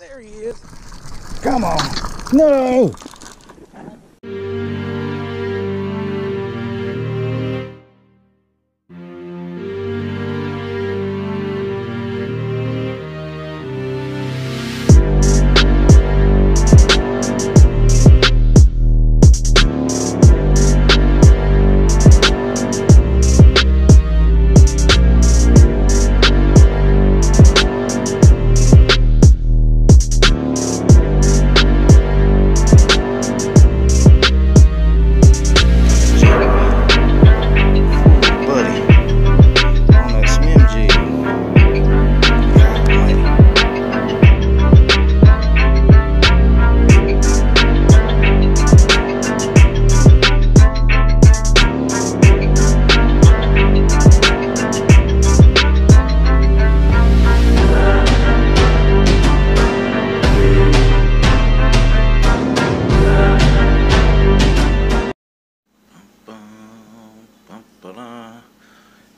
There he is. Come on. No.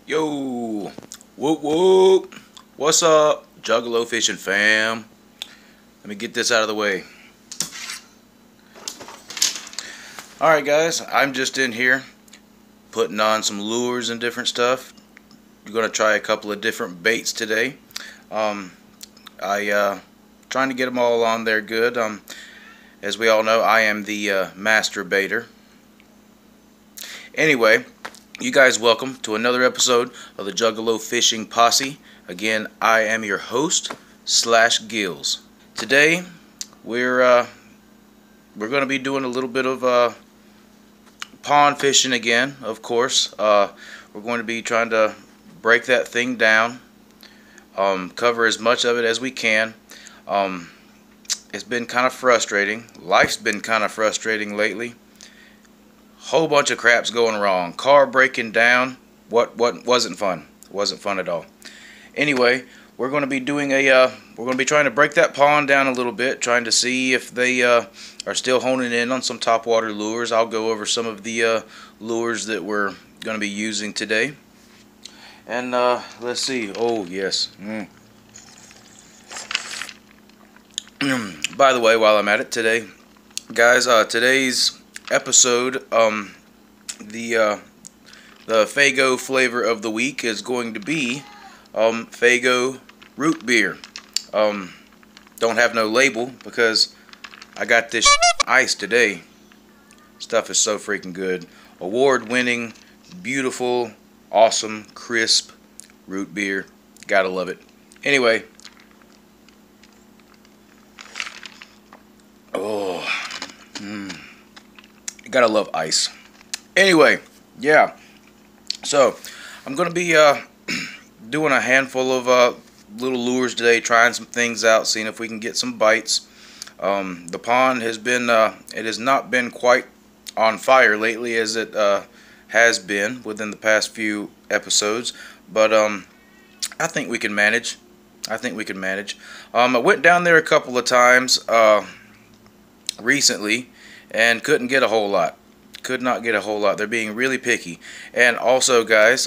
Yo, whoop whoop, what's up, Juggalo fishing fam? Let me get this out of the way. Alright guys, I'm just in here putting on some lures and different stuff. We're going to try a couple of different baits today. Trying to get them all on there good. As we all know, I am the master baiter. Anyway, you guys welcome to another episode of the Juggalo Fishing Posse. Again, I am your host / Gills. Today we're going to be doing a little bit of pond fishing again, of course. We're going to be trying to break that thing down, cover as much of it as we can. It's been kind of frustrating. Life's been kind of frustrating lately. Whole bunch of crap's going wrong. Car breaking down. What wasn't fun. Wasn't fun at all. Anyway, we're going to be doing we're going to be trying to break that pond down a little bit, trying to see if they are still honing in on some topwater lures. I'll go over some of the lures that we're going to be using today. And let's see. Oh yes. By the way, while I'm at it today, guys, today's episode, the Faygo flavor of the week is going to be Faygo root beer. Don't have no label because I got this ice today. Stuff is so freaking good. Award-winning, beautiful, awesome, crisp root beer. Gotta love it. Anyway. Oh. Gotta love ice. Anyway, yeah. So, I'm going to be doing a handful of little lures today, trying some things out, seeing if we can get some bites. The pond has been, it has not been quite on fire lately as it has been within the past few episodes, but I think we can manage. I think we can manage. I went down there a couple of times recently and couldn't get a whole lot. Could not get a whole lot. They're being really picky. And also, guys,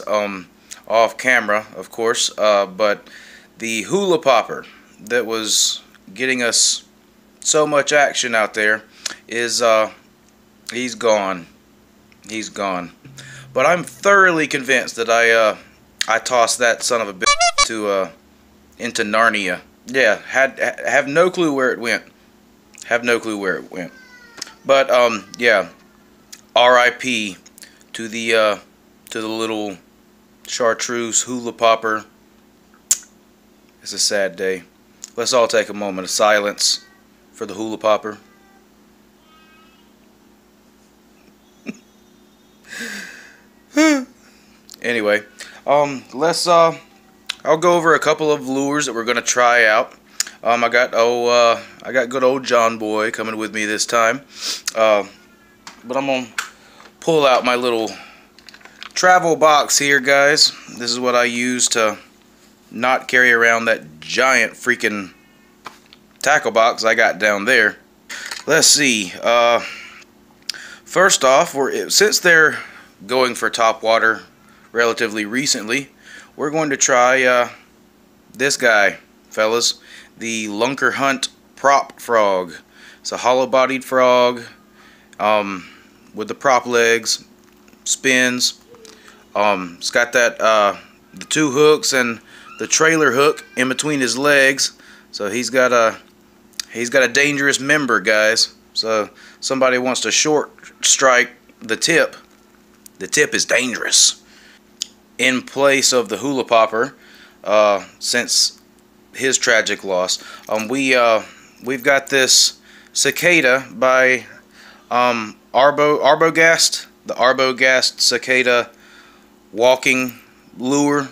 off camera, of course, but the hula popper that was getting us so much action out there is he's gone. He's gone. But I'm thoroughly convinced that I tossed that son of a bitch to into Narnia. Yeah, have no clue where it went. Have no clue where it went. But yeah, R.I.P. to the little chartreuse hula popper. It's a sad day. Let's all take a moment of silence for the hula popper. Anyway, let's I'll go over a couple of lures that we're gonna try out. I got good old John Boy coming with me this time, but I'm gonna pull out my little travel box here, guys. This is what I use to not carry around that giant freaking tackle box I got down there. Let's see. First off, since they're going for topwater relatively recently, we're going to try this guy, fellas, the Lunker Hunt prop frog. It's a hollow-bodied frog with the prop legs, spins. It's got that the two hooks and the trailer hook in between his legs, so he's got a dangerous member, guys. So somebody wants to short strike the tip is dangerous. In place of the hula popper, since his tragic loss, we've got this cicada by Arbogast, the Arbogast cicada walking lure.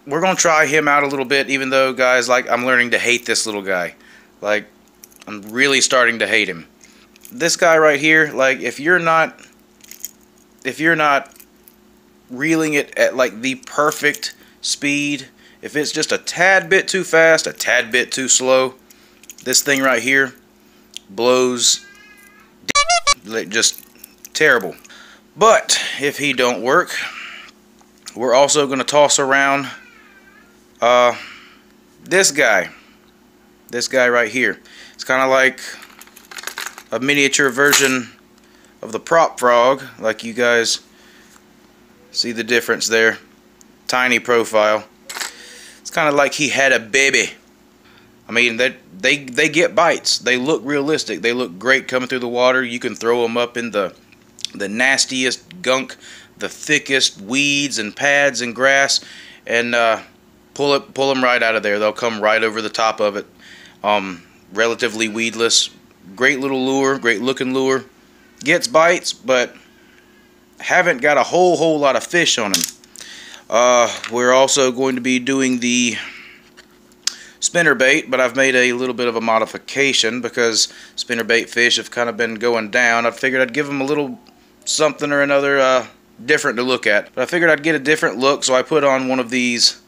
We're gonna try him out a little bit, even though, guys, like, I'm learning to hate this little guy. Like, I'm really starting to hate him. This guy right here, like, if you're not reeling it at like the perfect speed, if it's just a tad bit too fast, a tad bit too slow, this thing right here blows just terrible. But if he don't work, we're also going to toss around this guy right here. It's kind of like a miniature version of the prop frog, like you guys see the difference there. Tiny profile. It's kind of like he had a baby. I mean, they get bites. They look realistic. They look great coming through the water. You can throw them up in the nastiest gunk, the thickest weeds and pads and grass, and pull them right out of there. They'll come right over the top of it. Relatively weedless. Great little lure. Great looking lure. Gets bites, but haven't got a whole lot of fish on him. We're also going to be doing the spinnerbait, but I've made a little bit of a modification because spinnerbait fish have kind of been going down. I figured I'd give them a little something or another different to look at. But I figured I'd get a different look, so I put on one of these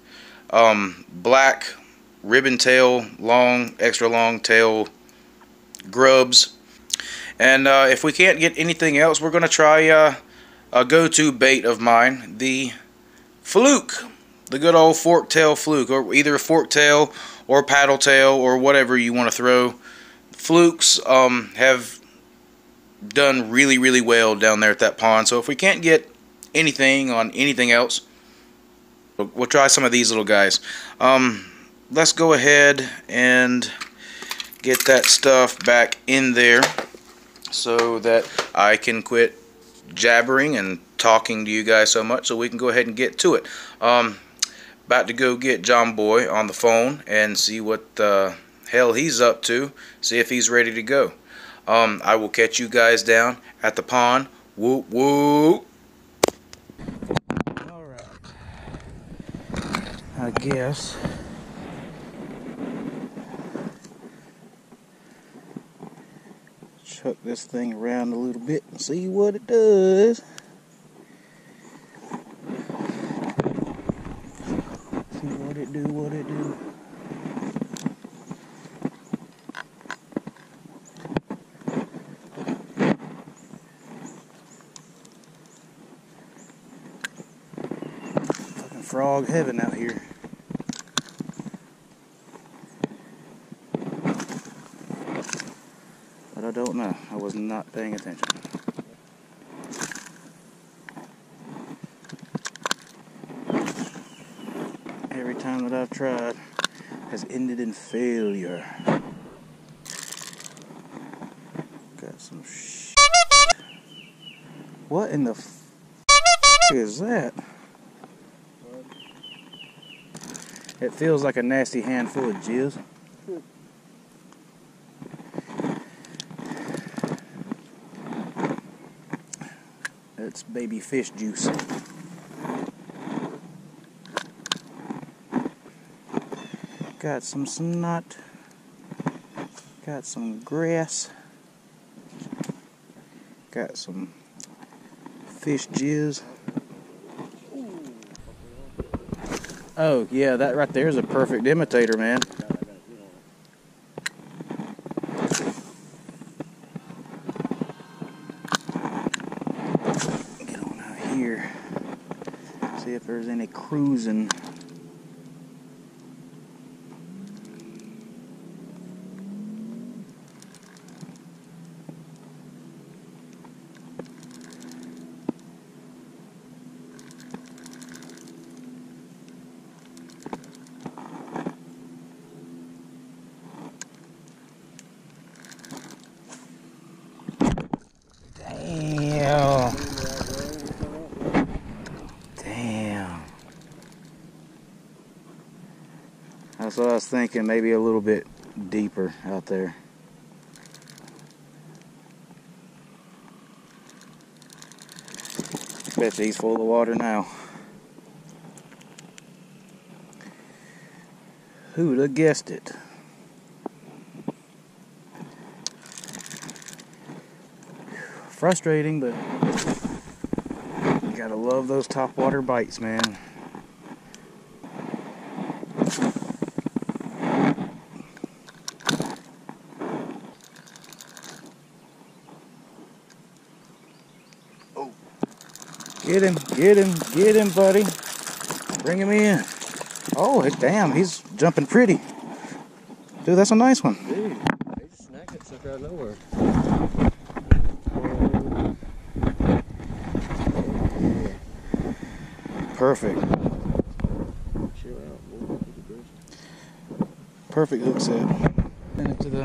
black ribbon tail, extra long tail grubs. And if we can't get anything else, we're going to try a go-to bait of mine, the fluke. The good old fork-tail fluke, or either fork-tail or paddle-tail or whatever you want to throw. Flukes have done really well down there at that pond. So if we can't get anything on anything else, we'll try some of these little guys. Let's go ahead and get that stuff back in there so that I can quit jabbering and talking to you guys so much, so we can go ahead and get to it. About to go get John Boy on the phone and see what the hell he's up to, see if he's ready to go. I will catch you guys down at the pond. Whoop whoop. Alright, I guess chuck this thing around a little bit and see what it does. See what it do, what it do. Fucking frog heaven out here. But I don't know. I was not paying attention. Every time that I've tried has ended in failure. Got some shit. What in the f is that? It feels like a nasty handful of jizz. It's baby fish juice. Got some snot. Got some grass. Got some fish jizz. Oh yeah, that right there is a perfect imitator, man. Here, see if there's any cruising. That's what I was thinking, maybe a little bit deeper out there. Bet you he's full of water now. Who'd have guessed it? Frustrating, but you gotta love those topwater bites, man. Oh, get him, buddy. Bring him in. Oh, damn, he's jumping pretty. Dude, that's a nice one. Dude, they just snagged it stuff out of nowhere. Perfect. Perfect hook set. Send it to the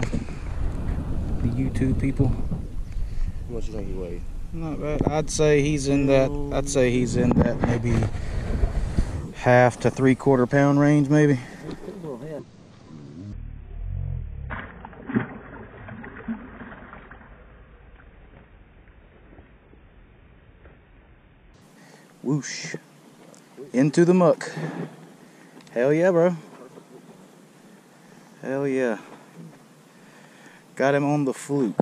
YouTube people. How much do you think he weighed? Not bad. I'd say he's in that. I'd say he's in that maybe 1/2 to 3/4 pound range, maybe. Whoosh. Into the muck. Hell yeah, bro. Hell yeah. Got him on the fluke.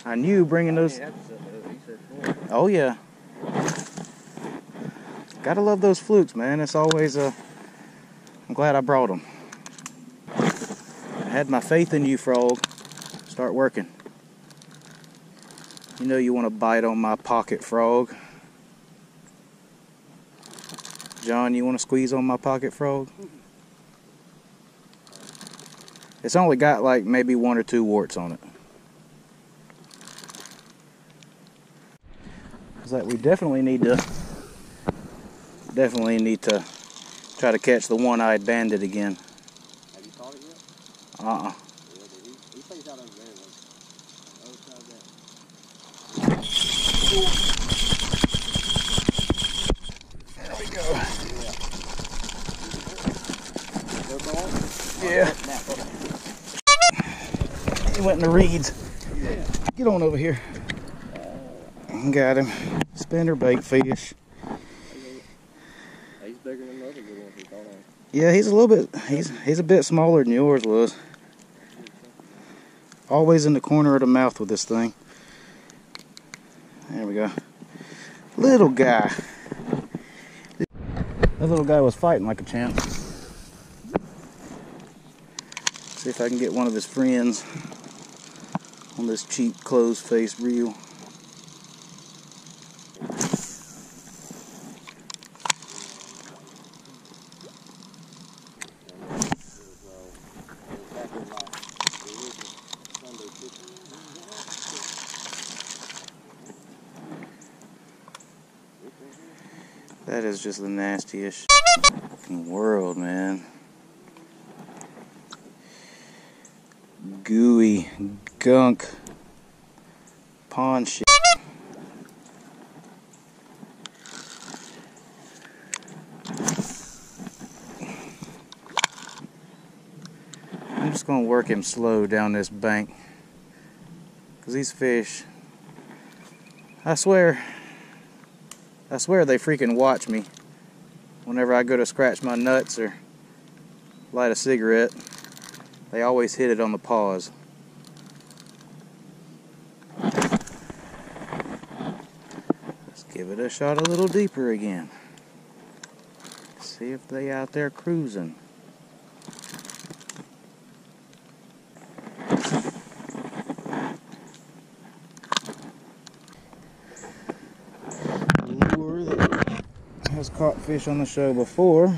I knew bringing those. Oh yeah. Gotta love those flukes, man. It's always I'm glad I brought them. I had my faith in you, frog. Start working. You know you want to bite on my pocket, frog. John, you want to squeeze on my pocket, frog? It's only got like maybe 1 or 2 warts on it. It's like we definitely need to try to catch the one-eyed bandit again. Have you caught it yet? Uh-uh. Yeah, he stays out over there, though. Other side of that. There we go. Yeah. He went in the reeds. Yeah. Get on over here. Got him. Spinnerbait fish. He's bigger than the other good ones we caught on. Yeah, he's a little bit. He's a bit smaller than yours was. Always in the corner of the mouth with this thing. There we go. Little guy. That little guy was fighting like a champ. See if I can get one of his friends on this cheap closed-face reel. That is just the nastiest fucking world, man. Gooey gunk pond shit. I'm just gonna work him slow down this bank, cause these fish, I swear they freaking watch me whenever I go to scratch my nuts or light a cigarette. They always hit it on the paws. Let's give it a shot a little deeper again. See if they out there cruising. Lure that has caught fish on the show before,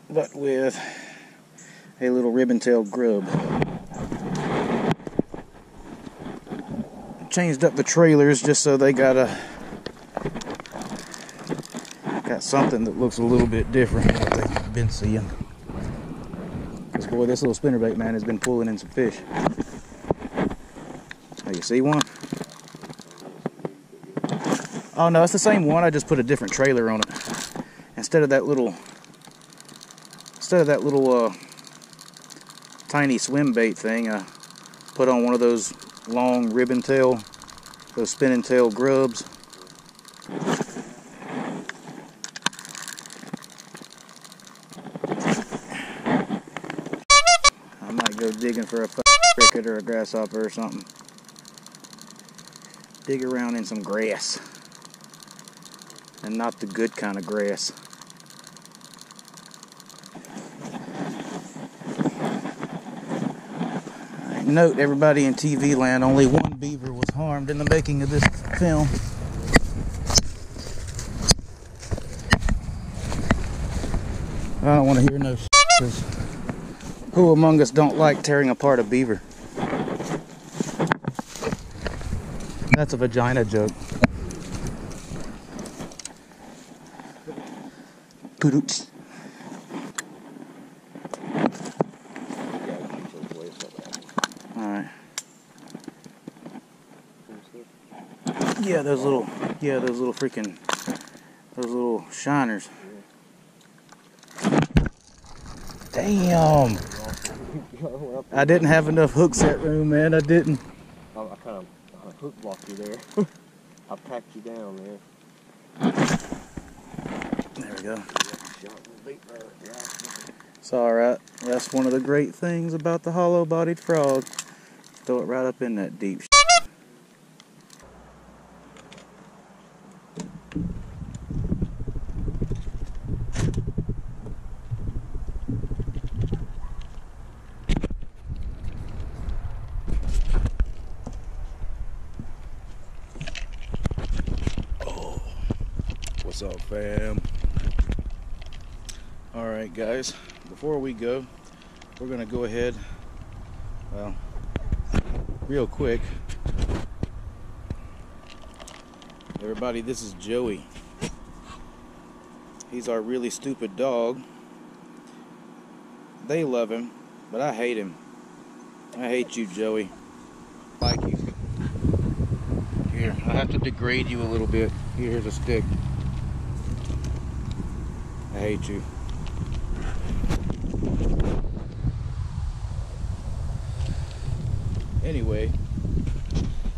but with a little ribbon-tailed grub. Changed up the trailers just so they got something that looks a little bit different than what they've been seeing. Because boy, this little spinnerbait man has been pulling in some fish. Oh, you see one? Oh no, it's the same one. I just put a different trailer on it. instead of that little tiny swim bait thing, I put on one of those long ribbon tail, those spinning tail grubs. I might go digging for a cricket or a grasshopper or something. Dig around in some grass. And not the good kind of grass. Note, everybody in TV land, only one beaver was harmed in the making of this film. I don't want to hear no shit, because who among us don't like tearing apart a beaver? That's a vagina joke. Alright. Yeah, those little shiners. Damn! I didn't have enough hook set room, man. I didn't. I kind of hook blocked you there. I packed you down, man. There we go. It's alright. That's one of the great things about the hollow-bodied frog. Throw it right up in that deep shit. Oh, what's up, fam? Alright, guys, before we go, we're going to go ahead, well, real quick. Everybody, this is Joey. He's our really stupid dog. They love him, but I hate him. I hate you, Joey. Like you. Here, I have to degrade you a little bit. Here's a stick. I hate you.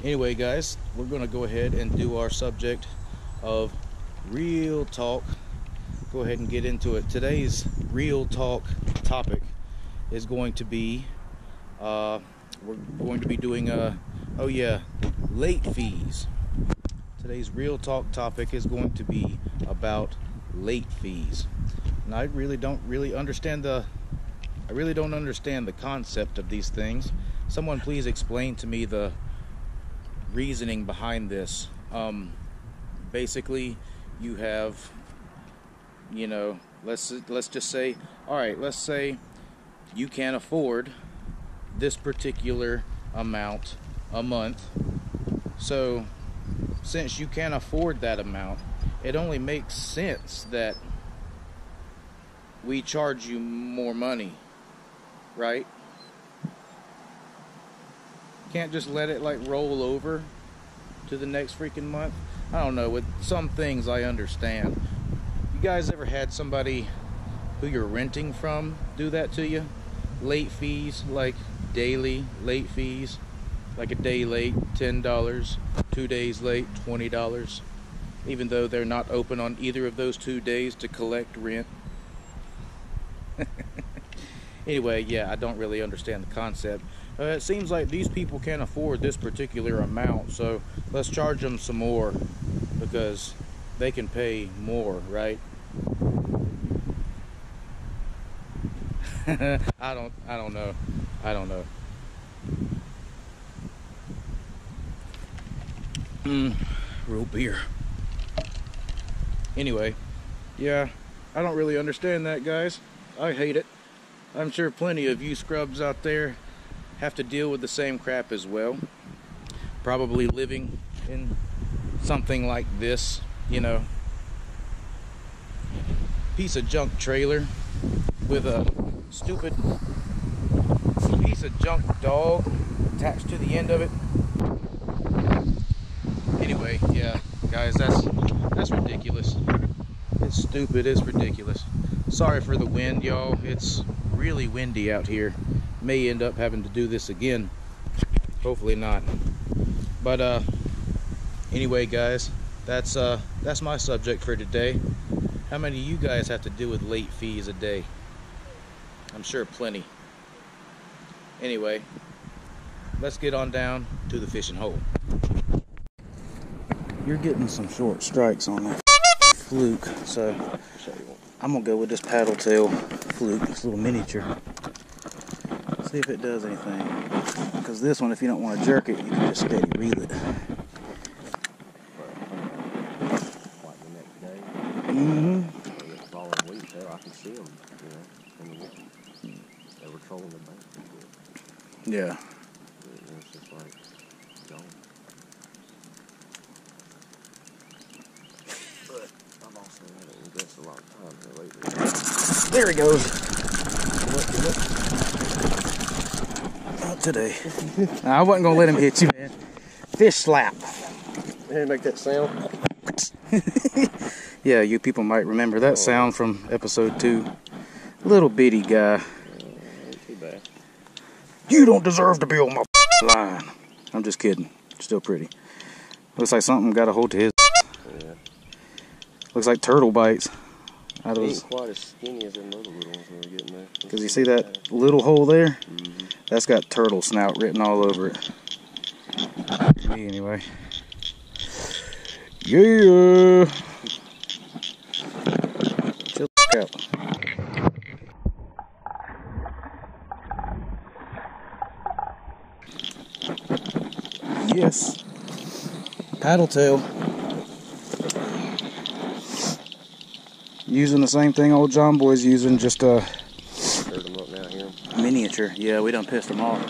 Anyway, guys, we're going to go ahead and do our subject of real talk. Go ahead and get into it. Today's real talk topic is going to be, we're going to be doing, late fees. Today's real talk topic is going to be about late fees. And I really don't understand the concept of these things. Someone please explain to me the reasoning behind this. Basically, you have, let's just say, all right, let's say you can't afford this particular amount a month. So since you can't afford that amount, it only makes sense that we charge you more money, right? Can't just let it like roll over to the next freaking month. I don't know, with some things I understand. You guys ever had somebody who you're renting from do that to you? Late fees, like daily late fees, like a day late $10, 2 days late $20, even though they're not open on either of those 2 days to collect rent. Anyway, yeah, I don't really understand the concept. It seems like these people can't afford this particular amount, so let's charge them some more because they can pay more, right? I don't know. Real beer. Anyway, yeah, I don't really understand that, guys. I hate it. I'm sure plenty of you scrubs out there have to deal with the same crap as well. Probably living in something like this, piece of junk trailer with a stupid piece of junk dog attached to the end of it. Anyway, yeah, guys, that's ridiculous. It's stupid. It's ridiculous. Sorry for the wind, y'all. It's really windy out here. May end up having to do this again. Hopefully not. But anyway, guys, that's my subject for today. How many of you guys have to deal with late fees a day? I'm sure plenty. Anyway, let's get on down to the fishing hole. You're getting some short strikes on that fluke, so I'm gonna go with this paddle tail fluke, this little miniature. See if it does anything. Because this one, if you don't want to jerk it, you can just steady reel it. Mm-hmm. The following week, there I can see them, in the water. They were trolling the bank. Yeah. It's just like, gone. But I've also had it invest a lot of time here lately. There he goes. Not today. Nah, I wasn't going to let him hit you, man. Fish slap. Hey, make that sound. Yeah, you people might remember that sound from episode 2. Little bitty guy. Ain't too bad. You don't deserve to be on my line. I'm just kidding. Still pretty. Looks like something got a hold to his. Yeah. Looks like turtle bites. Out of He his. ain't quite as skinny as them other little ones we were getting there. Because you see that little hole there? Mm-hmm. That's got turtle snout written all over it. Me anyway. Yeah. Chill out. Yes. Paddle tail. Using the same thing old John Boy's using, just a Stirred them up now here. miniature. Yeah, we done pissed them off.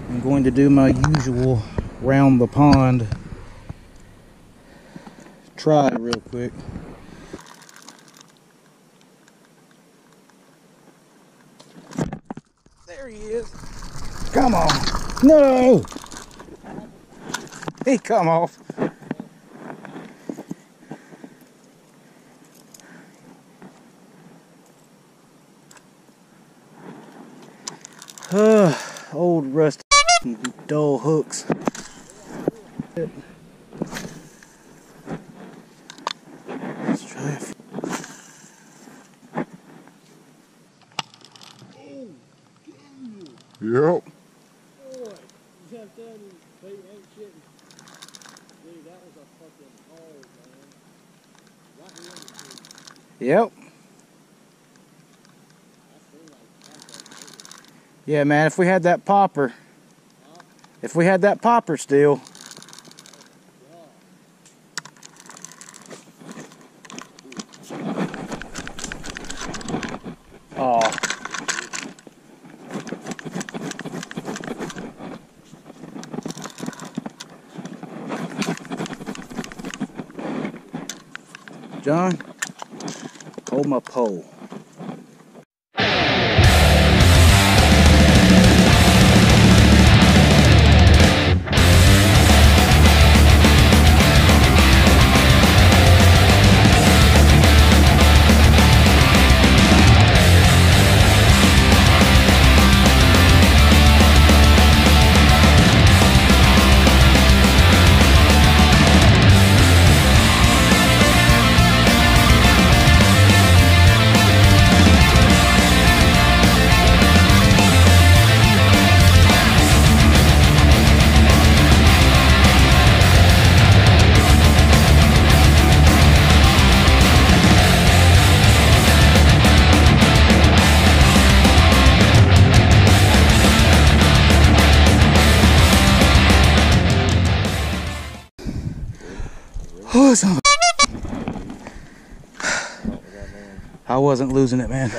I'm going to do my usual round the pond try real quick. There he is. Come on. No! He come off. Old rusty dull hooks. Let's try it. Yep. Yep. Yeah, man, if we had that popper. If we had that popper still. Oh. John, hold my pole. Oh, I wasn't losing it, man.